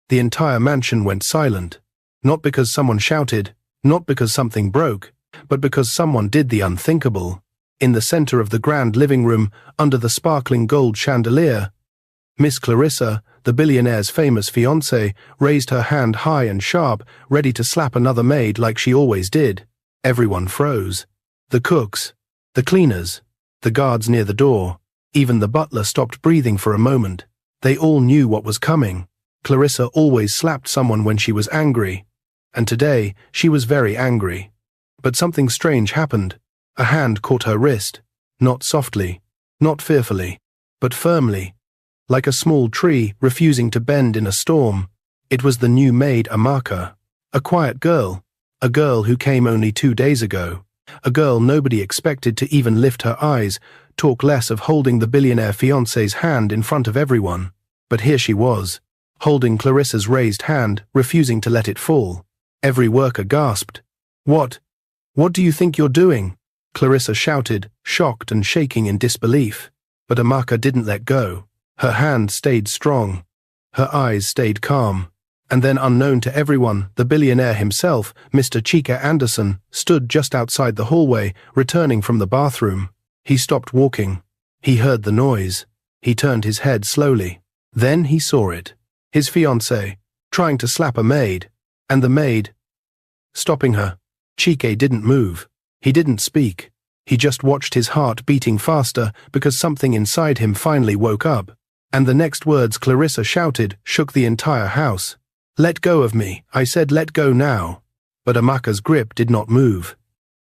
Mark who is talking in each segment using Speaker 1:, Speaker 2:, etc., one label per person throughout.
Speaker 1: The entire mansion went silent. Not because someone shouted, not because something broke, but because someone did the unthinkable. In the center of the grand living room, under the sparkling gold chandelier, Miss Clarissa, the billionaire's famous fiancée, raised her hand high and sharp, ready to slap another maid like she always did. Everyone froze. The cooks, the cleaners, the guards near the door, even the butler stopped breathing for a moment. They all knew what was coming. Clarissa always slapped someone when she was angry, and today she was very angry. But something strange happened. A hand caught her wrist, not softly, not fearfully, but firmly, like a small tree refusing to bend in a storm. It was the new maid Amaka, a quiet girl, a girl who came only 2 days ago, a girl nobody expected to even lift her eyes, talk less of holding the billionaire fiancé's hand in front of everyone. But here she was, holding Clarissa's raised hand, refusing to let it fall. Every worker gasped. What do you think you're doing?" Clarissa shouted, shocked and shaking in disbelief. But Amaka didn't let go. Her hand stayed strong. Her eyes stayed calm. And then, unknown to everyone, the billionaire himself, Mr. Chika Anderson, stood just outside the hallway, returning from the bathroom. He stopped walking. He heard the noise. He turned his head slowly. Then he saw it. His fiancée, trying to slap a maid. And the maid stopping her. Chika didn't move. He didn't speak. He just watched his heart beating faster because something inside him finally woke up. And the next words Clarissa shouted shook the entire house. "Let go of me, I said let go now." But Amaka's grip did not move.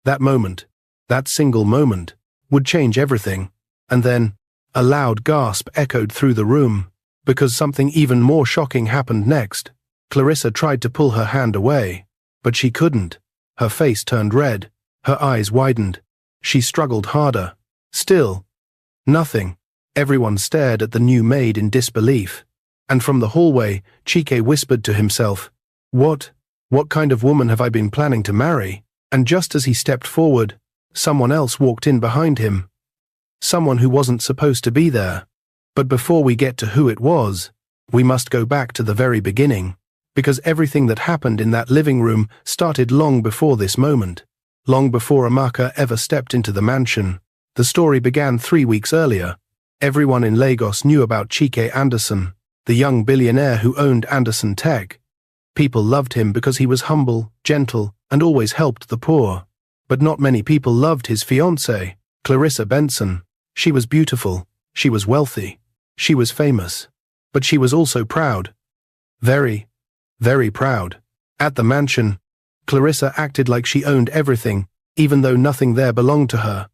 Speaker 1: That moment, that single moment, would change everything. And then, a loud gasp echoed through the room, because something even more shocking happened next. Clarissa tried to pull her hand away, but she couldn't. Her face turned red. Her eyes widened. She struggled harder. Still, nothing. Everyone stared at the new maid in disbelief. And from the hallway, Chika whispered to himself, What kind of woman have I been planning to marry?" And just as he stepped forward, someone else walked in behind him. Someone who wasn't supposed to be there. But before we get to who it was, we must go back to the very beginning, because everything that happened in that living room started long before this moment. Long before Amaka ever stepped into the mansion. The story began 3 weeks earlier. Everyone in Lagos knew about Chika Anderson, the young billionaire who owned Anderson Tech. People loved him because he was humble, gentle, and always helped the poor. But not many people loved his fiancée, Clarissa Benson. She was beautiful, she was wealthy, she was famous. But she was also proud. Very, very proud. At the mansion, Clarissa acted like she owned everything, even though nothing there belonged to her.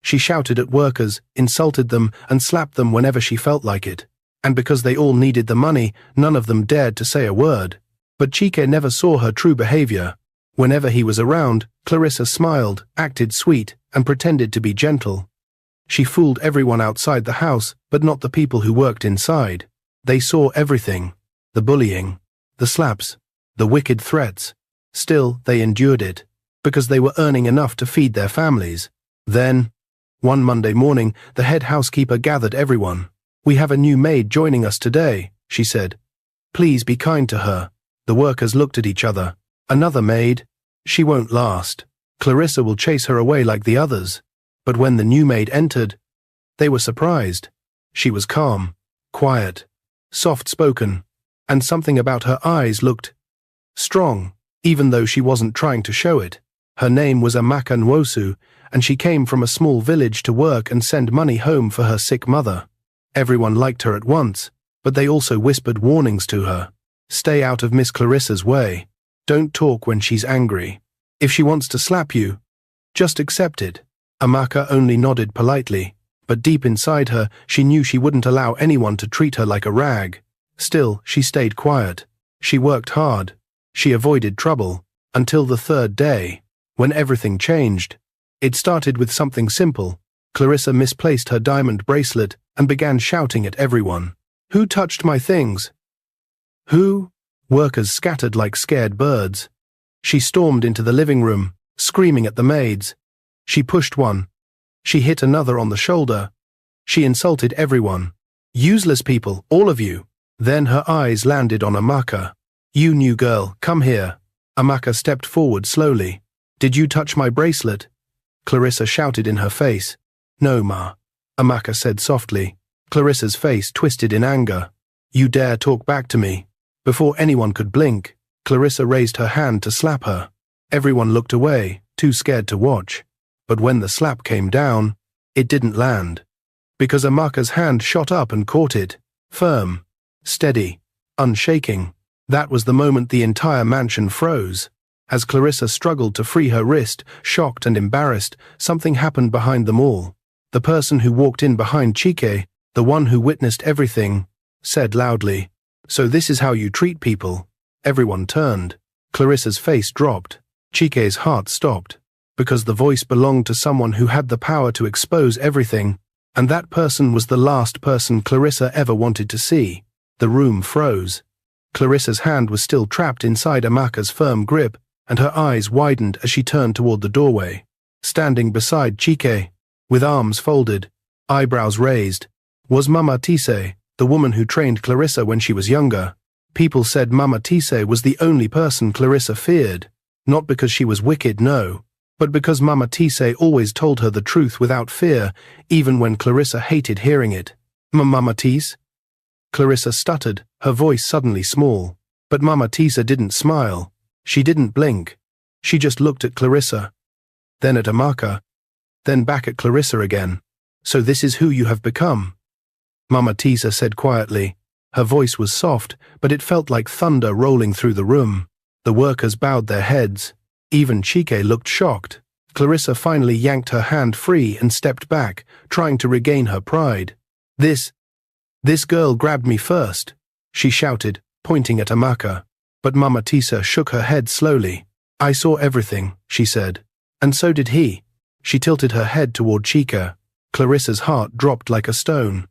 Speaker 1: She shouted at workers, insulted them, and slapped them whenever she felt like it. And because they all needed the money, none of them dared to say a word. But Chika never saw her true behavior. Whenever he was around, Clarissa smiled, acted sweet, and pretended to be gentle. She fooled everyone outside the house, but not the people who worked inside. They saw everything. The bullying, the slaps, the wicked threats. Still, they endured it, because they were earning enough to feed their families. Then, one Monday morning, the head housekeeper gathered everyone. "We have a new maid joining us today," she said. "Please be kind to her." The workers looked at each other. "Another maid? She won't last. Clarissa will chase her away like the others." But when the new maid entered, they were surprised. She was calm, quiet, soft-spoken, and something about her eyes looked strong, even though she wasn't trying to show it. Her name was Amaka Nwosu, and she came from a small village to work and send money home for her sick mother. Everyone liked her at once, but they also whispered warnings to her. Stay out of Miss Clarissa's way. Don't talk when she's angry. If she wants to slap you, just accept it. Amaka only nodded politely, but deep inside her, she knew she wouldn't allow anyone to treat her like a rag. Still, she stayed quiet. She worked hard. She avoided trouble, until the 3rd day, when everything changed. It started with something simple. Clarissa misplaced her diamond bracelet and began shouting at everyone. "Who touched my things? Who?" Workers scattered like scared birds. She stormed into the living room, screaming at the maids. She pushed one. She hit another on the shoulder. She insulted everyone. "Useless people, all of you. Then her eyes landed on Amaka. "You new girl, come here." Amaka stepped forward slowly. "Did you touch my bracelet?" Clarissa shouted in her face. "No, Ma," Amaka said softly. Clarissa's face twisted in anger. "You dare talk back to me?" Before anyone could blink, Clarissa raised her hand to slap her. Everyone looked away, too scared to watch. But when the slap came down, it didn't land. Because Amaka's hand shot up and caught it. Firm, steady, unshaking. That was the moment the entire mansion froze. As Clarissa struggled to free her wrist, shocked and embarrassed, something happened behind them all. The person who walked in behind Chike, the one who witnessed everything, said loudly, "So this is how you treat people?" Everyone turned. Clarissa's face dropped. Chike's heart stopped. Because the voice belonged to someone who had the power to expose everything, and that person was the last person Clarissa ever wanted to see. The room froze. Clarissa's hand was still trapped inside Amaka's firm grip, and her eyes widened as she turned toward the doorway. Standing beside Chike, with arms folded, eyebrows raised, was Mama Tise, the woman who trained Clarissa when she was younger. People said Mama Tise was the only person Clarissa feared, not because she was wicked, no, but because Mama Tise always told her the truth without fear, even when Clarissa hated hearing it. "Mama Tise?" Clarissa stuttered, her voice suddenly small. But Mama Tise didn't smile. She didn't blink. She just looked at Clarissa, then at Amaka, then back at Clarissa again. "So this is who you have become?" Mama Tise said quietly. Her voice was soft, but it felt like thunder rolling through the room. The workers bowed their heads. Even Chike looked shocked. Clarissa finally yanked her hand free and stepped back, trying to regain her pride. This girl grabbed me first," she shouted, pointing at Amaka. But Mama Tise shook her head slowly. "I saw everything," she said. "And so did he." She tilted her head toward Chike. Clarissa's heart dropped like a stone.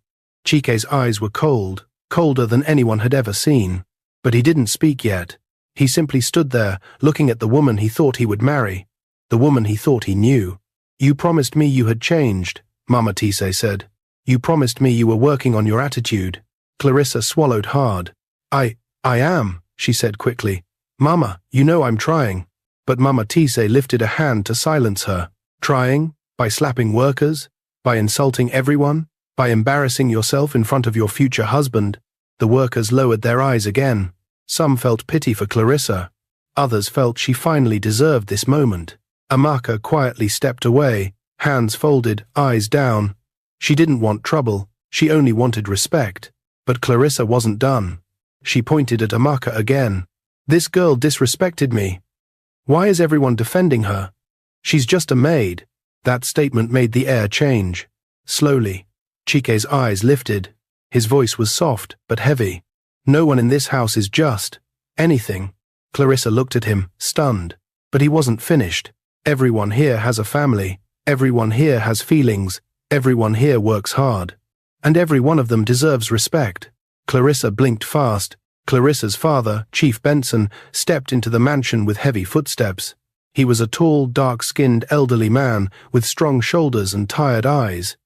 Speaker 1: Chike's eyes were cold, colder than anyone had ever seen. But he didn't speak yet. He simply stood there, looking at the woman he thought he would marry, the woman he thought he knew. "You promised me you had changed," Mama Tise said. "You promised me you were working on your attitude." Clarissa swallowed hard. I am," she said quickly. "Mama, you know I'm trying." But Mama Tise lifted a hand to silence her. "Trying? By slapping workers? By insulting everyone? By embarrassing yourself in front of your future husband?" The workers lowered their eyes again. Some felt pity for Clarissa. Others felt she finally deserved this moment. Amaka quietly stepped away, hands folded, eyes down. She didn't want trouble, she only wanted respect. But Clarissa wasn't done. She pointed at Amaka again. "This girl disrespected me. Why is everyone defending her? She's just a maid." That statement made the air change. Slowly, Chike's eyes lifted. His voice was soft but heavy. "No one in this house is just anything." Clarissa looked at him, stunned. But he wasn't finished. "Everyone here has a family. Everyone here has feelings. Everyone here works hard. And every one of them deserves respect." Clarissa blinked fast. Clarissa's father, Chief Benson, stepped into the mansion with heavy footsteps. He was a tall, dark-skinned elderly man with strong shoulders and tired eyes.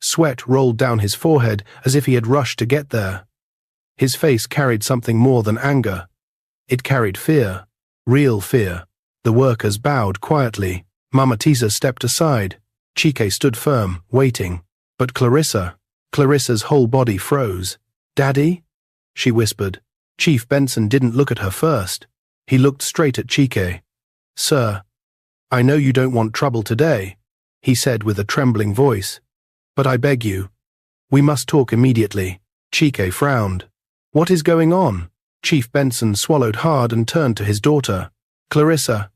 Speaker 1: Sweat rolled down his forehead as if he had rushed to get there. His face carried something more than anger. It carried fear, real fear. The workers bowed quietly. Mama Tise stepped aside. Chike stood firm, waiting. But Clarissa's whole body froze. "Daddy?" she whispered. Chief Benson didn't look at her first. He looked straight at Chike. "Sir, I know you don't want trouble today," he said with a trembling voice. "But I beg you, we must talk immediately." Chike frowned. "What is going on?" Chief Benson swallowed hard and turned to his daughter. "Clarissa,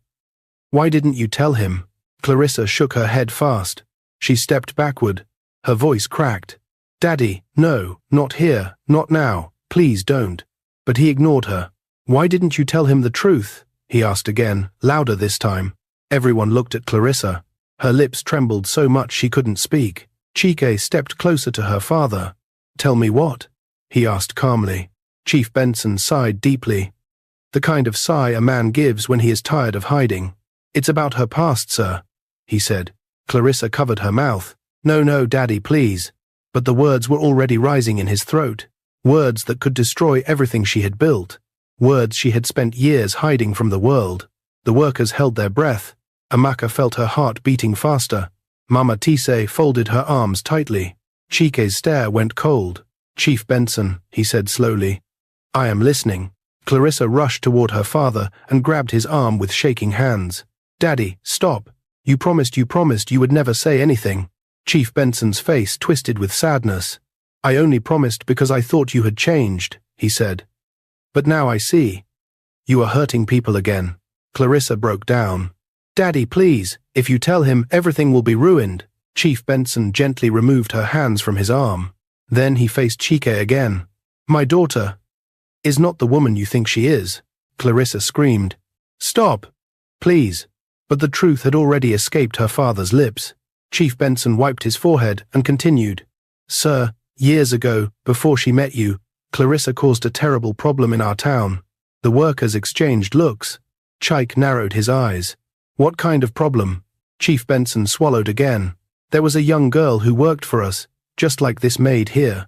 Speaker 1: why didn't you tell him?" Clarissa shook her head fast. She stepped backward. Her voice cracked. "Daddy, no, not here, not now. Please don't." But he ignored her. "Why didn't you tell him the truth?" he asked again, louder this time. Everyone looked at Clarissa. Her lips trembled so much she couldn't speak. Chike stepped closer to her father. "Tell me what?" he asked calmly. Chief Benson sighed deeply. The kind of sigh a man gives when he is tired of hiding. "It's about her past, sir," he said. Clarissa covered her mouth. "No, Daddy, please." But the words were already rising in his throat. Words that could destroy everything she had built. Words she had spent years hiding from the world. The workers held their breath. Amaka felt her heart beating faster. Mama Tise folded her arms tightly. Chike's stare went cold. "Chief Benson," he said slowly. "I am listening." Clarissa rushed toward her father and grabbed his arm with shaking hands. "Daddy, stop. You promised you would never say anything." Chief Benson's face twisted with sadness. "I only promised because I thought you had changed," he said. "But now I see. You are hurting people again." Clarissa broke down. "Daddy, please, if you tell him, everything will be ruined." Chief Benson gently removed her hands from his arm. Then he faced Chike again. "My daughter is not the woman you think she is," Clarissa screamed. "Stop, please." But the truth had already escaped her father's lips. Chief Benson wiped his forehead and continued. "Sir, years ago, before she met you, Clarissa caused a terrible problem in our town." The workers exchanged looks. Chike narrowed his eyes. "What kind of problem?" Chief Benson swallowed again. "There was a young girl who worked for us, just like this maid here."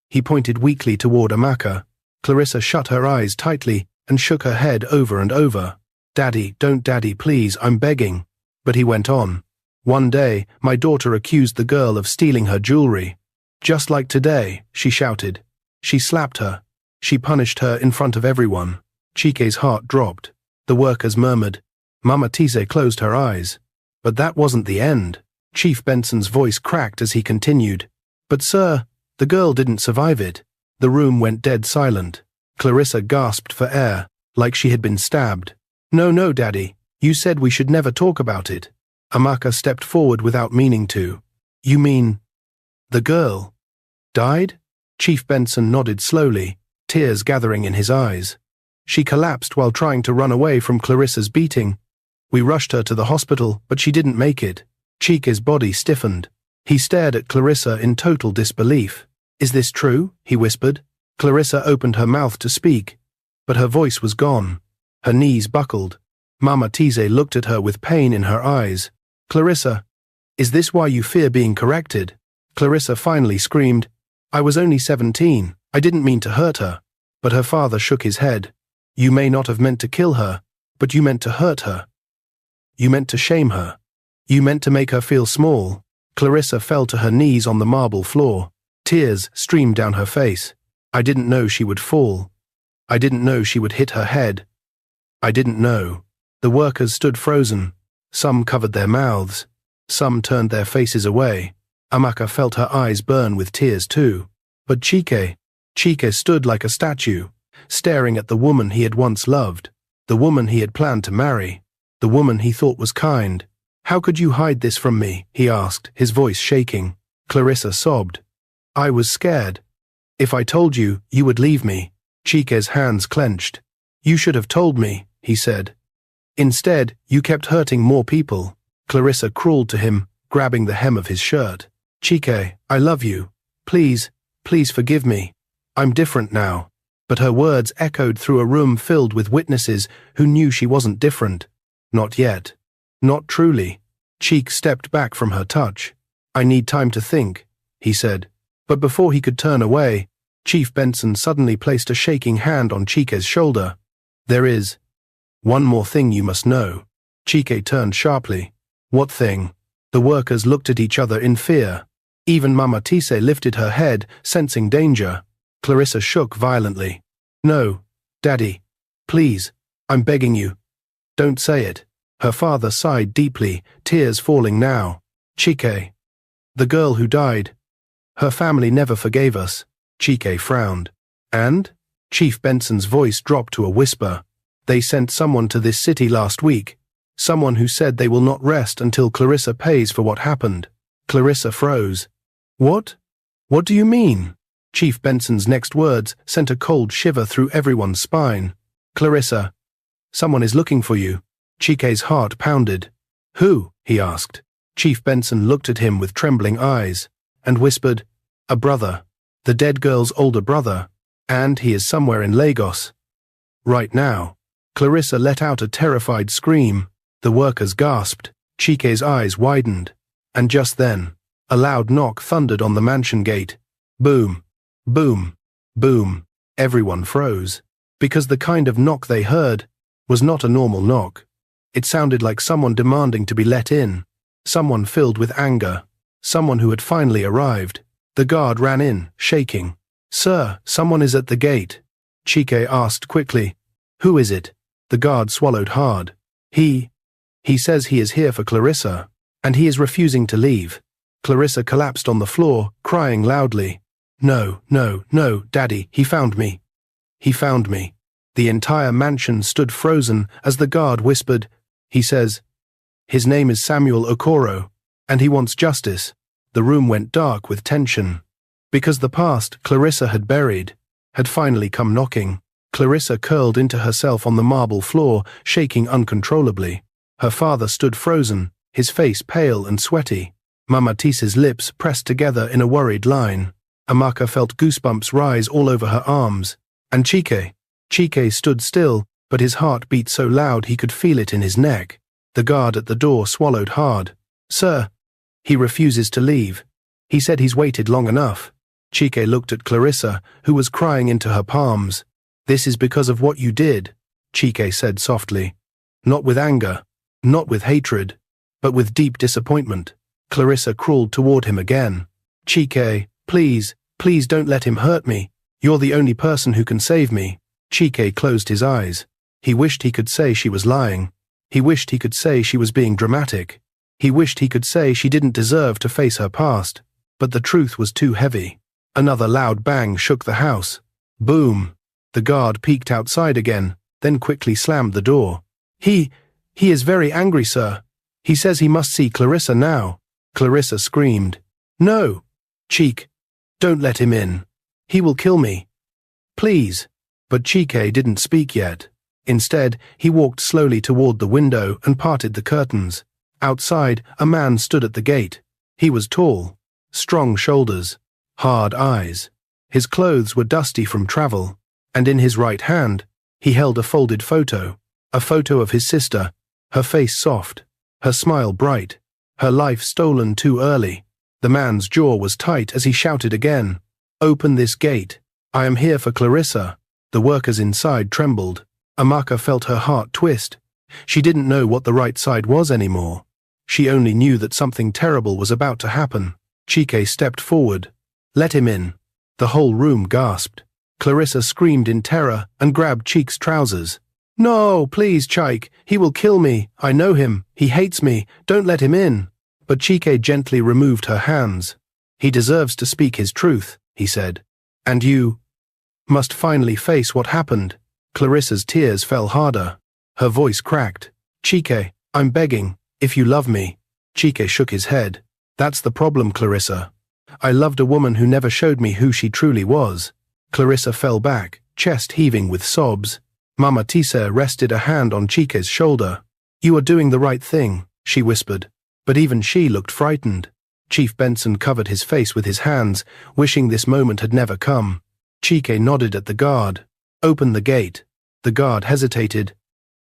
Speaker 1: He pointed weakly toward Amaka. Clarissa shut her eyes tightly and shook her head over and over. "Daddy, don't, Daddy, please, I'm begging." But he went on. "One day, my daughter accused the girl of stealing her jewelry. Just like today," she shouted. "She slapped her. She punished her in front of everyone." Chike's heart dropped. The workers murmured. Mama Tise closed her eyes. But that wasn't the end. Chief Benson's voice cracked as he continued. "But sir, the girl didn't survive it." The room went dead silent. Clarissa gasped for air, like she had been stabbed. No, Daddy, you said we should never talk about it." Amaka stepped forward without meaning to. "You mean the girl died?" Chief Benson nodded slowly, tears gathering in his eyes. "She collapsed while trying to run away from Clarissa's beating. We rushed her to the hospital, but she didn't make it." Chike's body stiffened. He stared at Clarissa in total disbelief. "Is this true?" he whispered. Clarissa opened her mouth to speak, but her voice was gone. Her knees buckled. Mama Tise looked at her with pain in her eyes. "Clarissa, is this why you fear being corrected?" Clarissa finally screamed. "I was only 17. I didn't mean to hurt her." But her father shook his head. "You may not have meant to kill her, but you meant to hurt her. You meant to shame her. You meant to make her feel small." Clarissa fell to her knees on the marble floor. Tears streamed down her face. "I didn't know she would fall. I didn't know she would hit her head. I didn't know." The workers stood frozen. Some covered their mouths. Some turned their faces away. Amaka felt her eyes burn with tears too. But Chike stood like a statue, staring at the woman he had once loved, the woman he had planned to marry, the woman he thought was kind. "How could you hide this from me?" he asked, his voice shaking. Clarissa sobbed. "I was scared. If I told you, you would leave me." Chike's hands clenched. "You should have told me," he said. "Instead, you kept hurting more people." Clarissa crawled to him, grabbing the hem of his shirt. "Chike, I love you. Please forgive me. I'm different now." But her words echoed through a room filled with witnesses who knew she wasn't different. Not yet. Not truly. Chike stepped back from her touch. "I need time to think," he said. But before he could turn away, Chief Benson suddenly placed a shaking hand on Chike's shoulder. "There is one more thing you must know." Chike turned sharply. "What thing?" The workers looked at each other in fear. Even Mama Tise lifted her head, sensing danger. Clarissa shook violently. "No, Daddy. Please, I'm begging you. Don't say it." Her father sighed deeply, tears falling now. "Chike, the girl who died, her family never forgave us." Chike frowned. "And?" Chief Benson's voice dropped to a whisper. "They sent someone to this city last week. Someone who said they will not rest until Clarissa pays for what happened." Clarissa froze. "What? What do you mean?" Chief Benson's next words sent a cold shiver through everyone's spine. "Clarissa, someone is looking for you." Chike's heart pounded. "Who?" he asked. Chief Benson looked at him with trembling eyes and whispered, "A brother, the dead girl's older brother, and he is somewhere in Lagos. Right now." Clarissa let out a terrified scream. The workers gasped. Chike's eyes widened. And just then, a loud knock thundered on the mansion gate. Boom! Boom! Boom. Everyone froze. Because the kind of knock they heard was not a normal knock. It sounded like someone demanding to be let in. Someone filled with anger. Someone who had finally arrived. The guard ran in, shaking. "Sir, someone is at the gate." Chike asked quickly. "Who is it?" The guard swallowed hard. He says he is here for Clarissa, and he is refusing to leave." Clarissa collapsed on the floor, crying loudly. "No, no, no, Daddy, he found me. He found me." The entire mansion stood frozen as the guard whispered, "He says his name is Samuel Okoro, and he wants justice." The room went dark with tension. Because the past Clarissa had buried had finally come knocking. Clarissa curled into herself on the marble floor, shaking uncontrollably. Her father stood frozen, his face pale and sweaty. Mama Tisa's lips pressed together in a worried line. Amaka felt goosebumps rise all over her arms. And Chike stood still, but his heart beat so loud he could feel it in his neck. The guard at the door swallowed hard. "Sir, he refuses to leave. He said he's waited long enough." Chike looked at Clarissa, who was crying into her palms. "This is because of what you did," Chike said softly. Not with anger, not with hatred, but with deep disappointment. Clarissa crawled toward him again. "Chike, please, please don't let him hurt me. You're the only person who can save me." Chike closed his eyes. He wished he could say she was lying. He wished he could say she was being dramatic. He wished he could say she didn't deserve to face her past. But the truth was too heavy. Another loud bang shook the house. Boom. The guard peeked outside again, then quickly slammed the door. He is very angry, sir. He says he must see Clarissa now." Clarissa screamed. "No! Chike, don't let him in. He will kill me. Please." But Chike didn't speak yet. Instead, he walked slowly toward the window and parted the curtains. Outside, a man stood at the gate. He was tall, strong shoulders, hard eyes. His clothes were dusty from travel, and in his right hand, he held a folded photo, a photo of his sister, her face soft, her smile bright, her life stolen too early. The man's jaw was tight as he shouted again, "Open this gate. I am here for Clarissa." The workers inside trembled. Amaka felt her heart twist. She didn't know what the right side was anymore. She only knew that something terrible was about to happen. Chike stepped forward. "Let him in." The whole room gasped. Clarissa screamed in terror and grabbed Chike's trousers. "No, please, Chike. He will kill me. I know him. He hates me. Don't let him in." But Chike gently removed her hands. "He deserves to speak his truth," he said. "And you must finally face what happened." Clarissa's tears fell harder. Her voice cracked. "Chike, I'm begging, if you love me." Chike shook his head. "That's the problem, Clarissa. I loved a woman who never showed me who she truly was." Clarissa fell back, chest heaving with sobs. Mama Tisa rested a hand on Chike's shoulder. "You are doing the right thing," she whispered. But even she looked frightened. Chief Benson covered his face with his hands, wishing this moment had never come. Chike nodded at the guard. "Open the gate." The guard hesitated,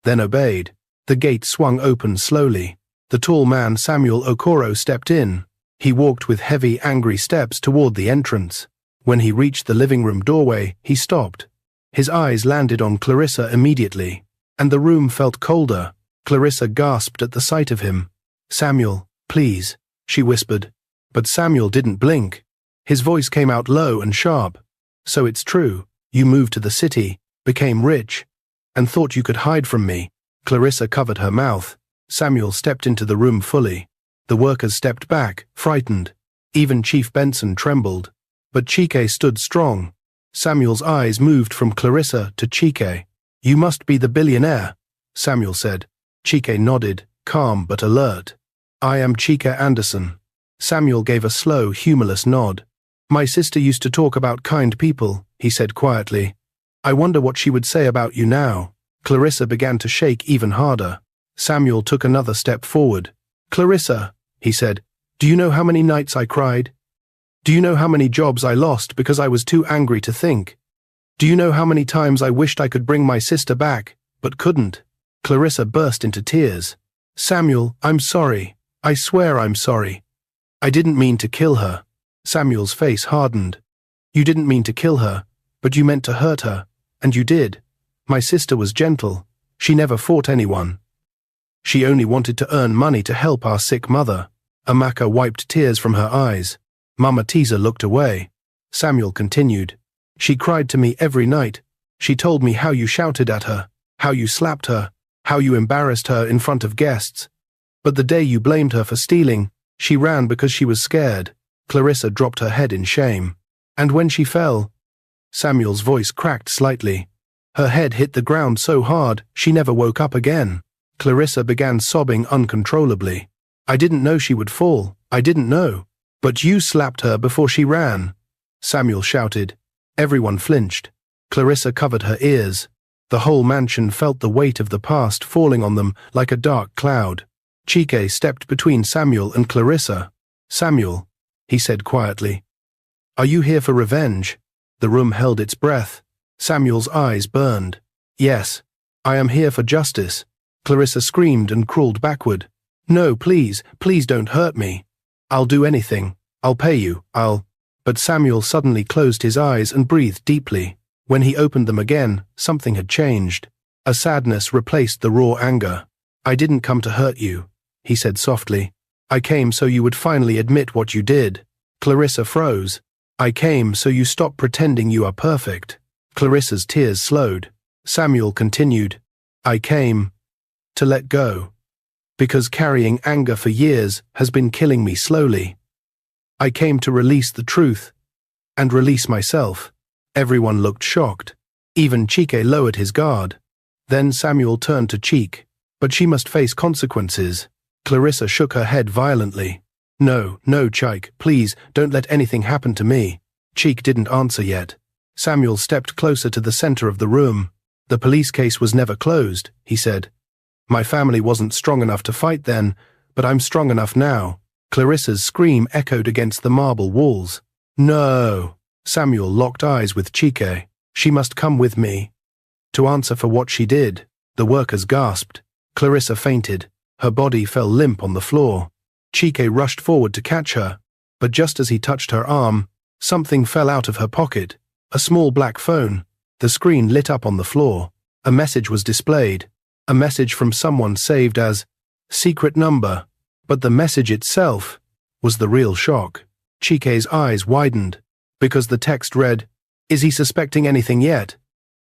Speaker 1: then obeyed. The gate swung open slowly. The tall man Samuel Okoro stepped in. He walked with heavy, angry steps toward the entrance. When he reached the living room doorway, he stopped. His eyes landed on Clarissa immediately, and the room felt colder. Clarissa gasped at the sight of him. "Samuel, please," she whispered. But Samuel didn't blink. His voice came out low and sharp. "So it's true. You moved to the city, became rich, and thought you could hide from me." Clarissa covered her mouth. Samuel stepped into the room fully. The workers stepped back, frightened. Even Chief Benson trembled. But Chike stood strong. Samuel's eyes moved from Clarissa to Chike. "You must be the billionaire," Samuel said. Chike nodded, calm but alert. "I am Chike Anderson." Samuel gave a slow, humorless nod. "My sister used to talk about kind people," he said quietly. "I wonder what she would say about you now." Clarissa began to shake even harder. Samuel took another step forward. "Clarissa," he said, "do you know how many nights I cried? Do you know how many jobs I lost because I was too angry to think? Do you know how many times I wished I could bring my sister back, but couldn't?" Clarissa burst into tears. "Samuel, I'm sorry. I swear I'm sorry. I didn't mean to kill her." Samuel's face hardened. "You didn't mean to kill her. But you meant to hurt her, and you did. My sister was gentle. She never fought anyone. She only wanted to earn money to help our sick mother. Amaka wiped tears from her eyes. Mama Tisa looked away. Samuel continued. She cried to me every night. She told me how you shouted at her, how you slapped her, how you embarrassed her in front of guests. But the day you blamed her for stealing, she ran because she was scared. Clarissa dropped her head in shame. And when she fell, Samuel's voice cracked slightly. Her head hit the ground so hard, she never woke up again. Clarissa began sobbing uncontrollably. I didn't know she would fall. I didn't know. But you slapped her before she ran. Samuel shouted. Everyone flinched. Clarissa covered her ears. The whole mansion felt the weight of the past falling on them like a dark cloud. Chike stepped between Samuel and Clarissa. Samuel, he said quietly. Are you here for revenge? The room held its breath. Samuel's eyes burned. Yes, I am here for justice. Clarissa screamed and crawled backward. No, please, please don't hurt me. I'll do anything. I'll pay you. But Samuel suddenly closed his eyes and breathed deeply. When he opened them again, something had changed. A sadness replaced the raw anger. I didn't come to hurt you, he said softly. I came so you would finally admit what you did. Clarissa froze. I came so you stop pretending you are perfect. Clarissa's tears slowed. Samuel continued. I came to let go. Because carrying anger for years has been killing me slowly. I came to release the truth and release myself. Everyone looked shocked. Even Chike lowered his guard. Then Samuel turned to Cheek. But she must face consequences. Clarissa shook her head violently. No, Chike, please, don't let anything happen to me. Cheek didn't answer yet. Samuel stepped closer to the center of the room. The police case was never closed, he said. My family wasn't strong enough to fight then, but I'm strong enough now. Clarissa's scream echoed against the marble walls. No. Samuel locked eyes with Chike. She must come with me. To answer for what she did, the workers gasped. Clarissa fainted. Her body fell limp on the floor. Chike rushed forward to catch her, but just as he touched her arm, something fell out of her pocket. A small black phone. The screen lit up on the floor. A message was displayed. A message from someone saved as secret number. But the message itself was the real shock. Chike's eyes widened, because the text read, Is he suspecting anything yet?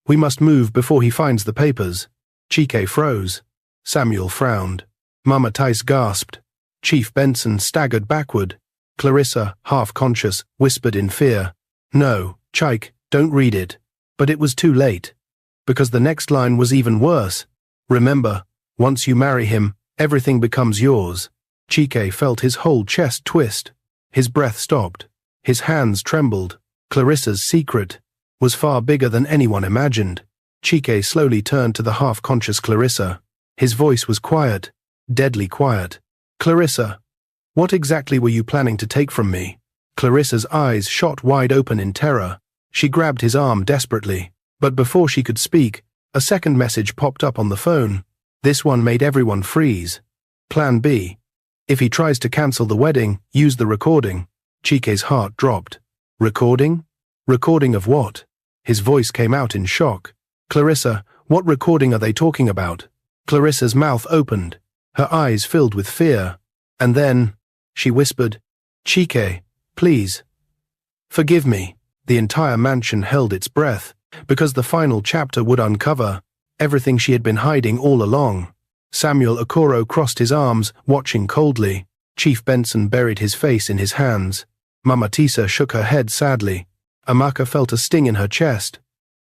Speaker 1: We must move before he finds the papers. Chike froze. Samuel frowned. Mama Tice gasped. Chief Benson staggered backward. Clarissa, half-conscious, whispered in fear. No, Chike, don't read it. But it was too late. Because the next line was even worse. Remember, once you marry him, everything becomes yours. Chike felt his whole chest twist. His breath stopped. His hands trembled. Clarissa's secret was far bigger than anyone imagined. Chike slowly turned to the half-conscious Clarissa. His voice was quiet, deadly quiet. Clarissa, what exactly were you planning to take from me? Clarissa's eyes shot wide open in terror. She grabbed his arm desperately. But before she could speak, a second message popped up on the phone. This one made everyone freeze. Plan B. If he tries to cancel the wedding, use the recording. Chike's heart dropped. Recording? Recording of what? His voice came out in shock. Clarissa, what recording are they talking about? Clarissa's mouth opened. Her eyes filled with fear. And then, she whispered, Chike, please. Forgive me. The entire mansion held its breath, because the final chapter would uncover everything she had been hiding all along. Samuel Okoro crossed his arms, watching coldly. Chief Benson buried his face in his hands. Mama Tisa shook her head sadly. Amaka felt a sting in her chest.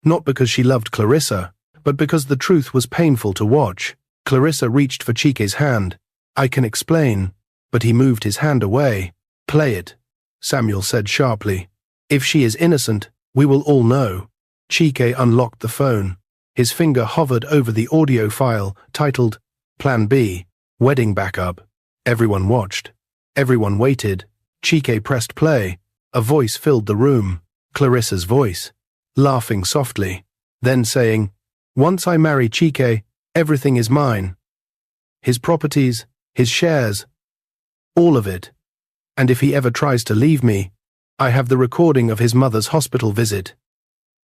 Speaker 1: Not because she loved Clarissa, but because the truth was painful to watch. Clarissa reached for Chike's hand. I can explain. But he moved his hand away. Play it, Samuel said sharply. If she is innocent, we will all know. Chike unlocked the phone. His finger hovered over the audio file, titled Plan B, Wedding Backup. Everyone watched. Everyone waited. Chike pressed play. A voice filled the room. Clarissa's voice. Laughing softly. Then saying, Once I marry Chike, everything is mine. His properties, his shares, all of it. And if he ever tries to leave me, I have the recording of his mother's hospital visit.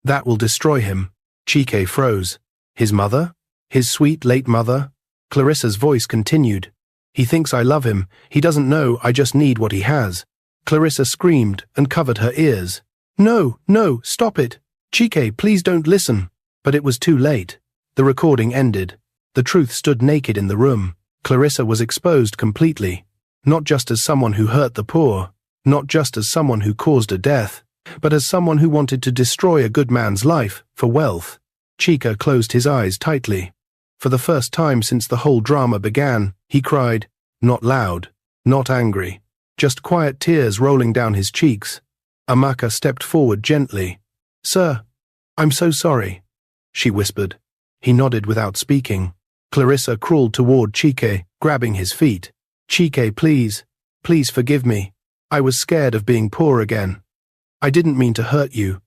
Speaker 1: That will destroy him. Chike froze. His mother? His sweet late mother? Clarissa's voice continued. He thinks I love him. He doesn't know I just need what he has. Clarissa screamed and covered her ears. No, no, stop it. Chike, please don't listen. But it was too late. The recording ended. The truth stood naked in the room. Clarissa was exposed completely. Not just as someone who hurt the poor, not just as someone who caused a death, but as someone who wanted to destroy a good man's life for wealth. Chike closed his eyes tightly. For the first time since the whole drama began, he cried, not loud, not angry, just quiet tears rolling down his cheeks. Amaka stepped forward gently. Sir, I'm so sorry, she whispered. He nodded without speaking. Clarissa crawled toward Chike, grabbing his feet. Chike, please, please forgive me. I was scared of being poor again. I didn't mean to hurt you.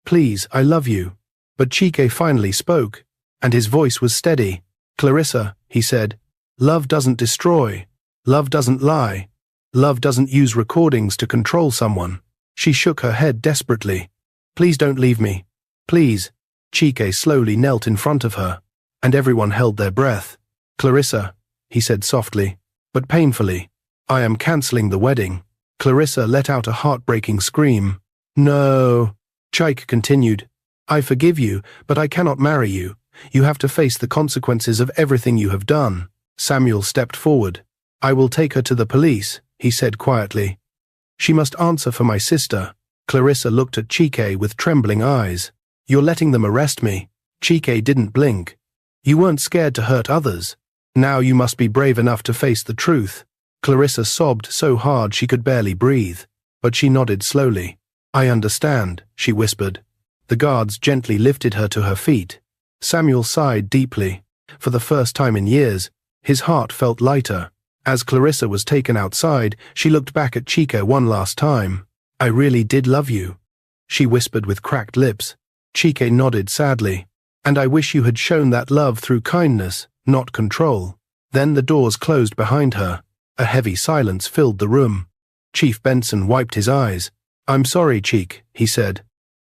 Speaker 1: Please, I love you. But Chike finally spoke, and his voice was steady. Clarissa, he said, love doesn't destroy. Love doesn't lie. Love doesn't use recordings to control someone. She shook her head desperately. Please don't leave me. Please. Chike slowly knelt in front of her, and everyone held their breath. Clarissa, he said softly, but painfully, I am cancelling the wedding. Clarissa let out a heartbreaking scream. No. Chike continued, I forgive you, but I cannot marry you. You have to face the consequences of everything you have done. Samuel stepped forward. I will take her to the police, he said quietly. She must answer for my sister. Clarissa looked at Chike with trembling eyes. You're letting them arrest me. Chike didn't blink. You weren't scared to hurt others. Now you must be brave enough to face the truth. Clarissa sobbed so hard she could barely breathe, but she nodded slowly. I understand, she whispered. The guards gently lifted her to her feet. Samuel sighed deeply. For the first time in years, his heart felt lighter. As Clarissa was taken outside, she looked back at Chike one last time. I really did love you, she whispered with cracked lips. Chike nodded sadly. And I wish you had shown that love through kindness, not control. Then the doors closed behind her. A heavy silence filled the room. Chief Benson wiped his eyes. I'm sorry, Chike, he said.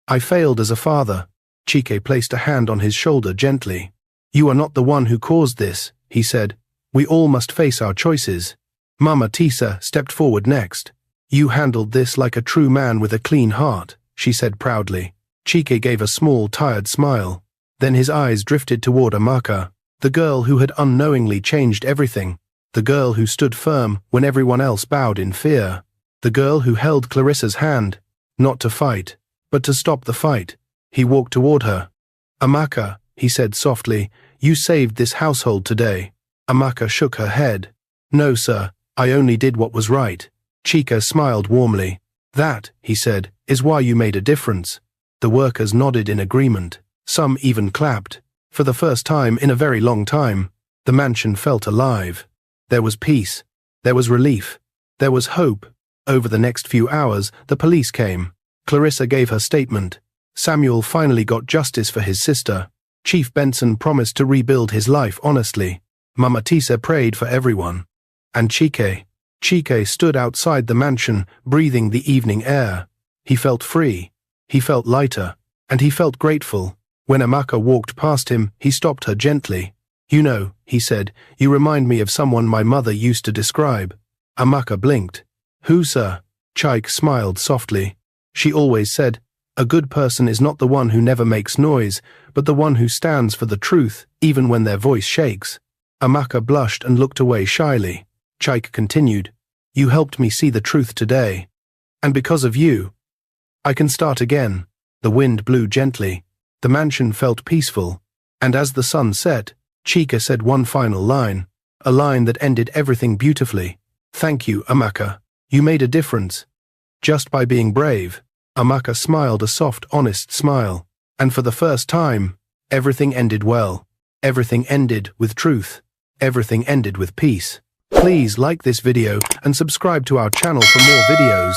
Speaker 1: I failed as a father. Chike placed a hand on his shoulder gently. You are not the one who caused this, he said. We all must face our choices. Mama Tisa stepped forward next. You handled this like a true man with a clean heart, she said proudly. Chike gave a small, tired smile. Then his eyes drifted toward Amaka, the girl who had unknowingly changed everything, the girl who stood firm when everyone else bowed in fear, the girl who held Clarissa's hand, not to fight, but to stop the fight. He walked toward her. Amaka, he said softly, you saved this household today. Amaka shook her head. No, sir, I only did what was right. Chike smiled warmly. That, he said, is why you made a difference. The workers nodded in agreement. Some even clapped. For the first time in a very long time, the mansion felt alive. There was peace. There was relief. There was hope. Over the next few hours, the police came. Clarissa gave her statement. Samuel finally got justice for his sister. Chief Benson promised to rebuild his life honestly. Mama Tisa prayed for everyone. And Chike stood outside the mansion, breathing the evening air. He felt free. He felt lighter. And he felt grateful. When Amaka walked past him, he stopped her gently. You know, he said, you remind me of someone my mother used to describe. Amaka blinked. Who, sir? Chike smiled softly. She always said, a good person is not the one who never makes noise, but the one who stands for the truth, even when their voice shakes. Amaka blushed and looked away shyly. Chike continued, you helped me see the truth today. And because of you, I can start again. The wind blew gently. The mansion felt peaceful. And as the sun set, Chike said one final line, a line that ended everything beautifully. Thank you, Amaka. You made a difference. Just by being brave. Amaka smiled a soft, honest smile. And for the first time, everything ended well. Everything ended with truth. Everything ended with peace. Please like this video and subscribe to our channel for more videos.